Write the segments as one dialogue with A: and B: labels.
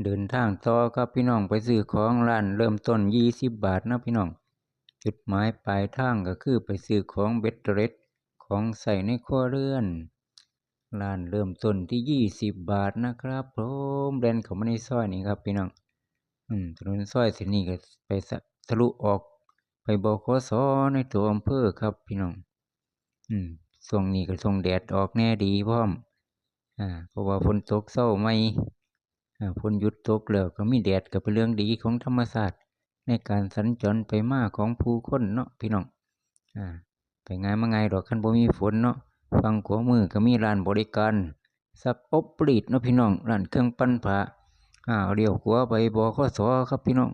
A: เดินทางต่อครับพี่น้องไปซื้อของร้านเริ่มต้น20 บาทนะพี่น้องจุดหมายปลายทางก็คือไปซื้อของเบ็ดเตร็ดของใส่ในครัวเรือนร้านเริ่มต้นที่20 บาทนะครับผมเดินเข้ามาในซอยนี่ครับพี่น้องถนนซอยเส้นนี้ก็ไปทะลุออกไปบขสในตัวอำเภอครับพี่น้องอืมช่วงนี้ก็ช่วงแดดออกแน่ดีพร้อมเพราะว่าฝนตกเช้าไม่ฝนหยุดตกแล้วก็มีแดดก็เป็นเรื่องดีของธรรมชาติในการสัญจรไปมาของผู้คนเนาะพี่น้องไปไงมาไงดอกคันบ่มีฝนเนาะฟังขวามือก็มีร้านบริการซักอบปรีดเนาะพี่น้องร้านเครื่องปั้นผ้าเลี้ยวขวาไปบขสครับพี่น้อง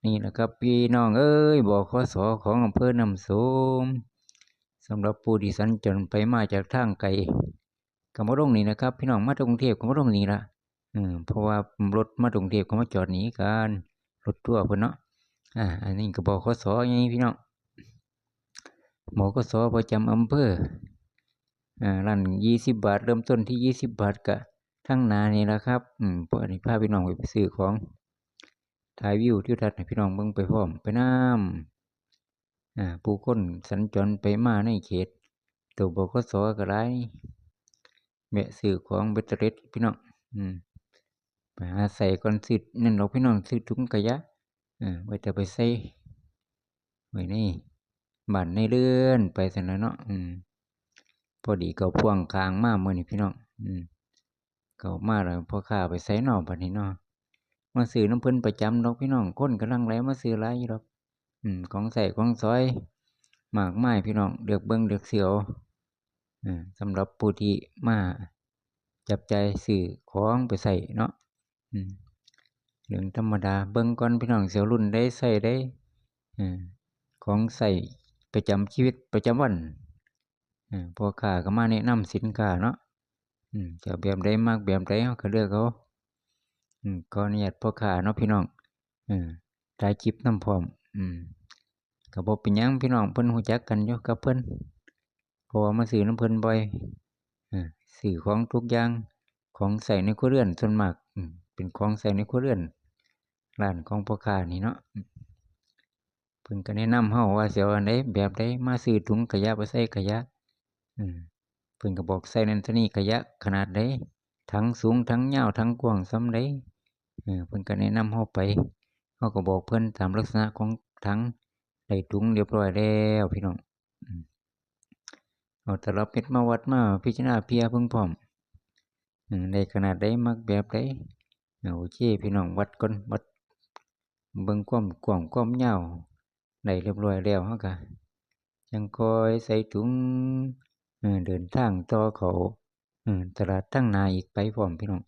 A: นี่แหละครับพี่น้องเอ้ยบขสของอำเภอน้ำโสมสำหรับผู้ที่สัญจรไปมาจากทางไกลก็มาลงนี่นะครับพี่น้องมาจากกรุงเทพก็มาลงนี่ละเพราะว่ารถมากรุงเทพก็มาจอดหนีกันรถทั่วเพิ่นเนาะอันนี้ก็บขสอย่างนี้พี่น้องบขสประจำอำเภอร้าน20 บาทเริ่มต้นที่20 บาทก็ทั้งนานี่แหละครับพวกนี้พาพี่น้องไปซื้อของถ่ายวิวทิวทัศน์ให้พี่น้องเบิ่งไปพร้อมไปน้ำผู้คนสัญจรไปมาในเขตตัวบขสก็หลายแวะซื้อของเบ็ดเตร็ดพี่น้องไปหาใส่ก่อนสินั่นเราพี่น้องซื้อถุงขยะไว้จะไปใส่ไว้นี่บ้านในเรือนไปซั่นล่ะเนาะพอดีก็พ่วงคางมามื้อนี้พี่น้องก็มาแล้วพ่อค้าไปไสน้อบัดนี้เนาะมาซื้อน้ำเพิ่นประจำดอกพี่น้องคนกำลังไหลมาซื้อหลายอยู่ดอกของใช้ของสอยมากมายพี่น้องเลือกเบิ่งเลือกซื้อเอาสำหรับผู้ที่มาจับจ่ายซื้อของไปใช้เนาะเรื่องธรรมดาเบิ่งก่อนพี่น้องสิเอารุ่นใดใช้ได้ของใช้ประจำชีวิตประจำวันพ่อค้าก็มาแนะนำสินค้าเนาะจะเอาแบบใดมักแบบใดเราก็เลือกเอาขออนุญาตพ่อค้าเนาะพี่น้องถ่ายคลิปนำพร้อมก็บ่เป็นหยังพี่น้องเพิ่นรู้จักกันอยู่กับเพิ่นเพราะว่ามาซื้อนำเพิ่นบ่อยซื้อของทุกอย่างของใช้ในครัวเรือนส่วนมากเป็นของใช้ในครัวเรือนร้านของพ่อค้านี่เนาะเพิ่นก็แนะนำเราว่าสิเอาอันใดแบบใดมาซื้อถุงขยะไปใส่ขยะเพิ่นก็บอกใส่นั่นเท่านี้ขยะขนาดใดถังสูงถังยาวถังกว้างส่ำใดเพิ่นก็แนะนำเราไปเราก็บอกเพิ่นตามลักษณะของถังได้ถุงเรียบร้อยแล้วพี่น้องเอาแต่ละเม็ดมาวัดมาพิจารณาเพียเบิ่งพร้อมได้ขนาดใดมักแบบใดโอเคพี่น้องวัดก่อนวัดเบิ่งความกว้างความยาวได้เรียบร้อยแล้วเราก็จังค่อยใส่ถุงเดินทางต่อเข้าตลาดทางนาอีกไปพร้อมพี่น้อง